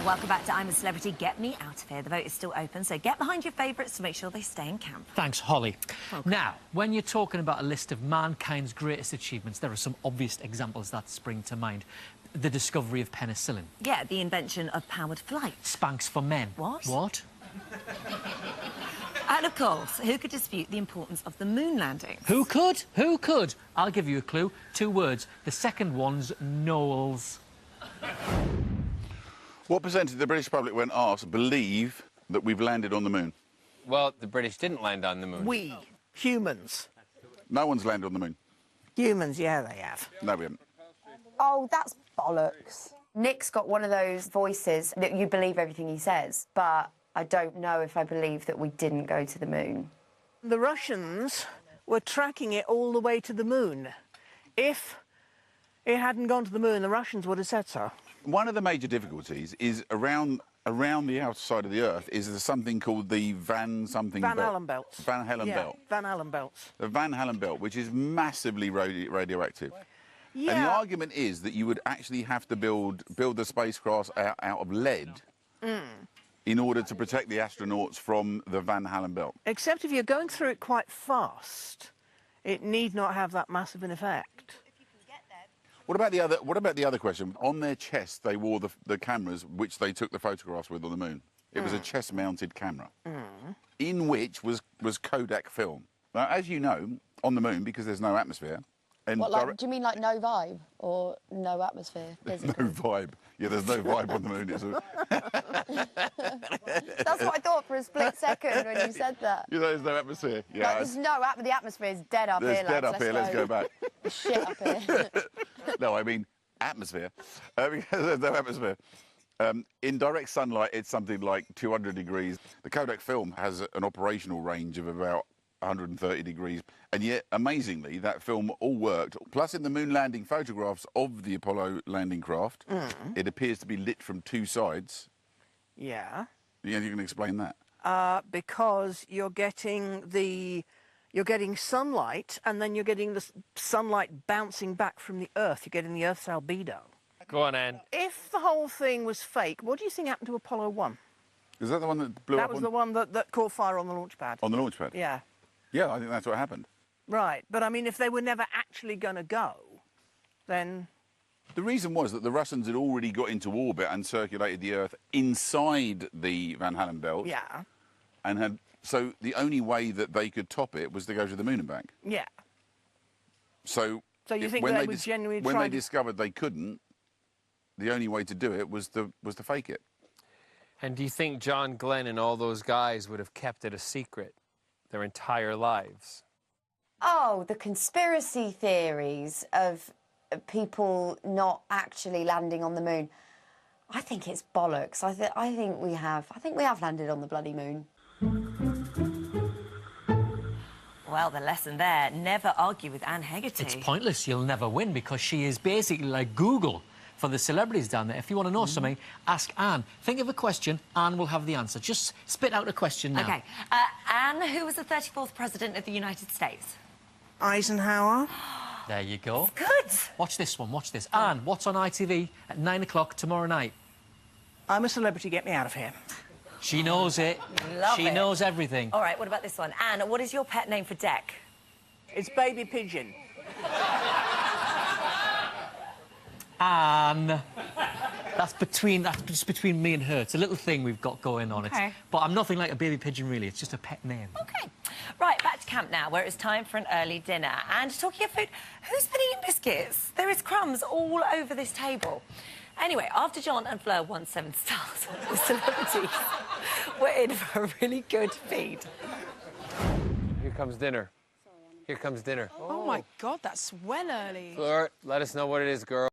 welcome back to I'm a Celebrity. Get me out of here. The vote is still open, so get behind your favourites to make sure they stay in camp. Thanks, Holly. Okay. Now, when you're talking about a list of mankind's greatest achievements, there are some obvious examples that spring to mind. The discovery of penicillin. Yeah, the invention of powered flight. Spanx for men. What? What? And of course, who could dispute the importance of the moon landing? Who could? Who could? I'll give you a clue. 2 words. The second one's knowles. What percentage of the British public, when asked, believe that we've landed on the moon? Well, the British didn't land on the moon. We, humans. No one's landed on the moon. Humans, yeah, they have. No, we haven't. Oh, that's bollocks. Nick's got one of those voices that you believe everything he says, but I don't know if I believe that we didn't go to the moon. The Russians were tracking it all the way to the moon. If it hadn't gone to the moon, the Russians would have said so. One of the major difficulties is around the outside of the Earth is there's something called the Van Allen belts. Van Allen belt. Van Allen belts. The Van Allen belt, which is massively radioactive. Yeah. And the argument is that you would actually have to build the spacecraft out of lead in order to protect the astronauts from the Van Allen belt. Except if you're going through it quite fast, it need not have that massive an effect. What about the other question? On their chest, they wore the cameras which they took the photographs with on the moon. It was a chest-mounted camera, in which was Kodak film. Now, as you know, on the moon, because there's no atmosphere, and What, like, do you mean like no vibe or no atmosphere? no vibe. Yeah, there's no vibe on the moon. That's what I thought for a split second when you said that. You know, there's no atmosphere. Yeah, Like, there's no the atmosphere is dead up there's here. dead lads. up here. Let's go back. Shit up here. No, I mean atmosphere, because there's no atmosphere. In direct sunlight, it's something like 200 degrees. The Kodak film has an operational range of about 130 degrees, and yet, amazingly, that film all worked. Plus, in the moon landing photographs of the Apollo landing craft, it appears to be lit from 2 sides. Yeah. Yeah, you can explain that. Because you're getting sunlight, and then you're getting the sunlight bouncing back from the Earth. You're getting the Earth's albedo. Go on, Anne. If the whole thing was fake, what do you think happened to Apollo 1? Is that the one that blew up? That was the one that caught fire on the launch pad. On the launch pad? Yeah. Yeah, I think that's what happened. Right, but I mean, if they were never actually going to go, then... The reason was that the Russians had already got into orbit and circulated the Earth inside the Van Allen belt. Yeah. And so the only way that they could top it was to go to the moon and back. Yeah. So you think when they would genuinely when try they discovered they couldn't, the only way to do it was to fake it. And do you think John Glenn and all those guys would have kept it a secret their entire lives? Oh, the conspiracy theories of people not actually landing on the moon. I think it's bollocks. I think we have landed on the bloody moon. Well, the lesson there, never argue with Anne Hegarty. It's pointless. You'll never win because she is basically like Google for the celebrities down there. If you want to know something, ask Anne. Think of a question, Anne will have the answer. Just spit out a question now. OK. Anne, who was the 34th President of the United States? Eisenhower. There you go. Good. Watch this one, watch this. Anne, what's on ITV at 9 o'clock tomorrow night? I'm a Celebrity, get me out of here. She knows it. She knows everything. All right, what about this one? Anne, what is your pet name for Deck? It's Baby Pigeon. Anne. That's just between me and her. It's a little thing we've got going on. Okay. But I'm nothing like a baby pigeon, really. It's just a pet name. OK. Right, back to camp now, where it's time for an early dinner. And talking of food, who's been eating biscuits? There is crumbs all over this table. Anyway, after John and Fleur won 7 stars, the celebrities were in for a really good feed. Here comes dinner. Here comes dinner. Oh, my God, that's well early. Fleur, let us know what it is, girl.